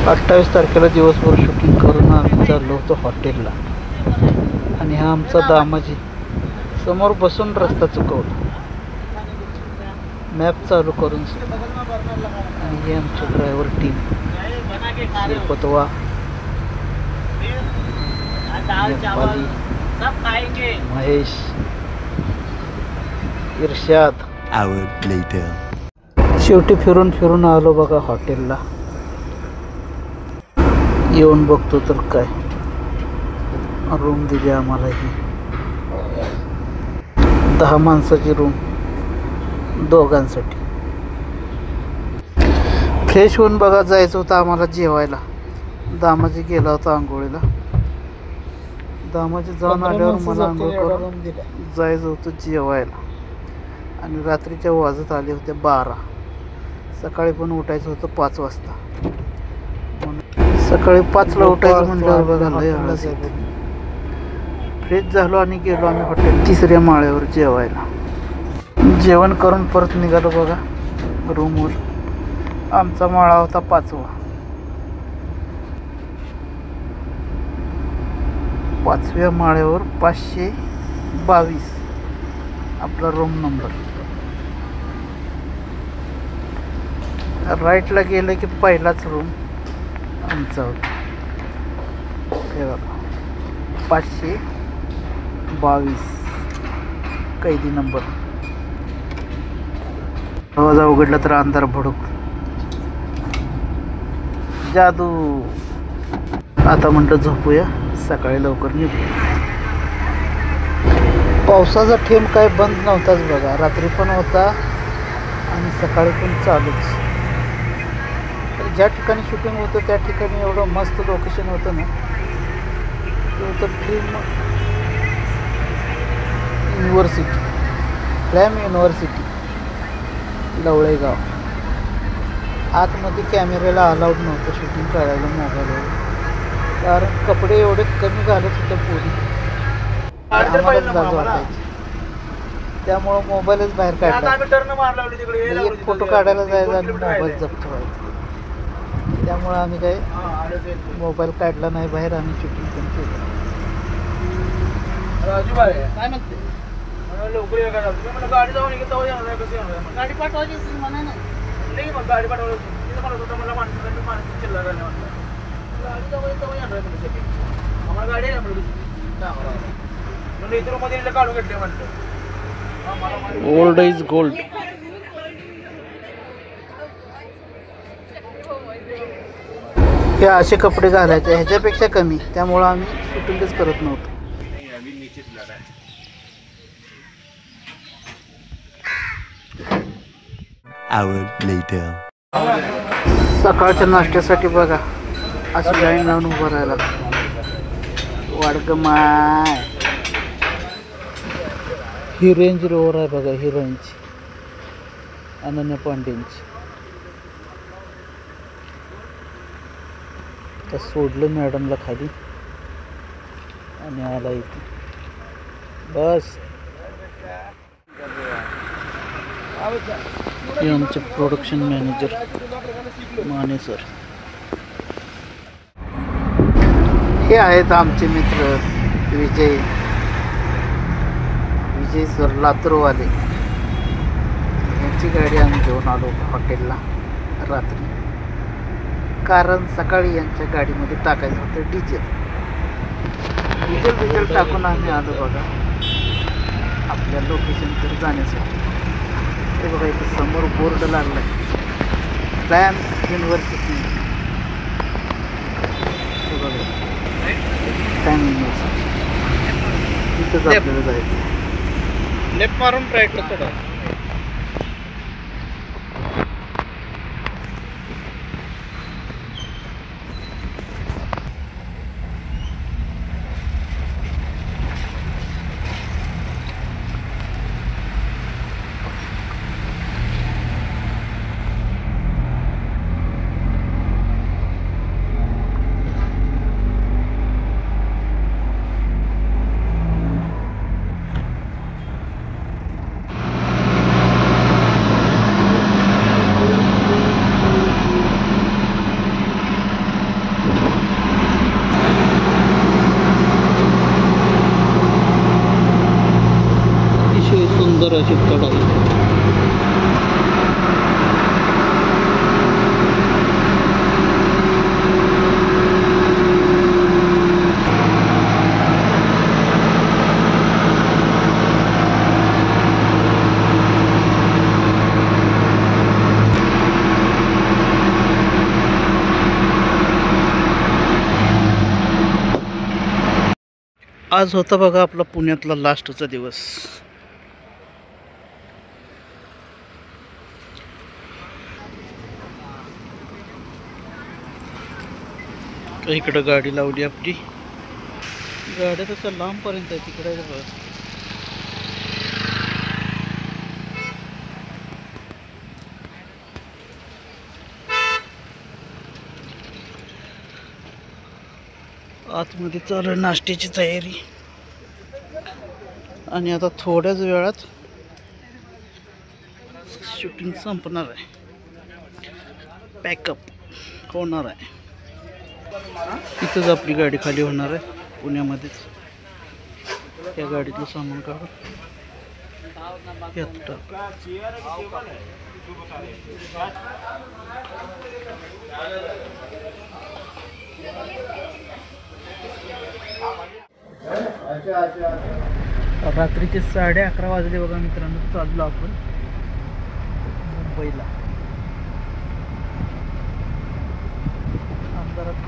28 तारखेला दिवसभर शूटिंग करून आम्ही चाललो होतो हॉटेलला. आणि हा आमचा दामाजी समोर बसून रस्ता चुकवला मॅप चालू करून. आणि हे आमची ड्रायव्हर टीम पतवा महेश इर्शाद. शेवटी फिरून फिरून आलो बघा हॉटेलला. येऊन बघतो तर काय रूम दिली आम्हाला. ही 10 माणसाची रूम दोघांसाठी. फ्रेश होऊन बघा जायचं होतं आम्हाला जेवायला. दामाजी गेला होता आंघोळीला. दामाजी जाऊन आल्यावर मला आंघोळ करून जायचं होतं जेवायला. आणि रात्रीच्या वाजत आले होते 12. सकाळी पण उठायचं होतं 5 वाजता. सकाळी 5ला उठायचं म्हटल्यावर बघा लय आळस येते. फ्रेश झालो आणि गेलो आम्ही हॉटेल 3ऱ्या माळ्यावर जेवायला. जेवण करून परत निघालो बघा रूमवर. आमचा माळा होता 5वा. 5व्या माळ्यावर 522 आपला रूम नंबर. राईटला गेलं की पहिलाच रूम आमचा होता. हे बघा 522 कैदी नंबर. दरवाजा उघडला तर अंधार भडूक. जादू. आता म्हटलं झोपूया सकाळी लवकर निघू. पावसाचा थेंब काय बंद नव्हताच बघा. रात्री पण होता आणि सकाळी पण चालूच. ज्या ठिकाणी शूटिंग होतं त्या ठिकाणी एवढं मस्त लोकेशन होतं ना. ते होतं फिल्म युनिव्हर्सिटी, फ्लॅम युनिव्हर्सिटी लवळेगाव. आतमध्ये कॅमेऱ्याला अलाउड नव्हतं शूटिंग करायला मोबाईलवर. कारण कपडे एवढे कमी घालत होते पोरी. आम्हालाच लाज वाटायची. त्यामुळं मोबाईलच बाहेर काढला. एक फोटो काढायला जायचा आणि मोबाईल जप्त व्हायचा. त्यामुळं आम्ही काही मोबाईल काढला नाही बाहेर. आम्ही शूटिंग पण केलं. काय म्हणते गाडी जाऊन गाडी पाठवायची म्हणा ना. नाही मग गाडी पाठवलं मला माणसं चिल्ला गाडी जाऊन आम्हाला गाडी आहे म्हणलं इतर मध्ये काढून घेतले म्हटलं. Old is gold. हे असे कपडे घालायचे ह्याच्यापेक्षा कमी. त्यामुळं आम्ही शूटिंगच करत नव्हतो. सकाळच्या नाश्त्यासाठी बघा अशी लाईन लावून उभं राहायला. वाडगमाय. ही रेंज रोवर आहे बघा. ही रेंज अनन्या पांडेंची. तर सोडलं मॅडमला खाली आणि आला इथे. बस हे आमचे प्रोडक्शन मॅनेजर माने सर. हे आहेत आमचे मित्र विजय सर लातूरवाले. यांची गाडी आम्ही घेऊन आलो हॉटेलला रात्री. कारण सकाळी यांच्या गाडीमध्ये टाकायचं होतं डिझेल टाकून आम्ही आलो बघा आपल्या लोकेशनकडे जाण्यासाठी. हे बघा इथं समोर बोर्ड लागला आहे फ्लॅम युनिव्हर्सिटी. हे बघा फ्लॅम युनिव्हर्सिटी. तिथंच आपल्याला जायचं. लेफ्ट मारून राईटला सोडा. सुंदर अशी तड आहे. आज होता बघा आपला पुण्यातला लास्टचा दिवस. इकडं गाडी लावली आपली. गाड्या तसं लांबपर्यंत आहे तिकडे बघा. आतमध्ये चालू आहे नाश्त्याची तयारी. आणि आता थोड्याच वेळात शूटिंग संपणार आहे. पॅकअप होणार आहे. इथंच आपली गाडी खाली होणार आहे पुण्यामध्येच. या गाडीतलं सामान काढून यात टाक. रात्रीचे 11:30 वाजले बघा मित्रांनो. चाललो आपण मुंबईला. आमदारात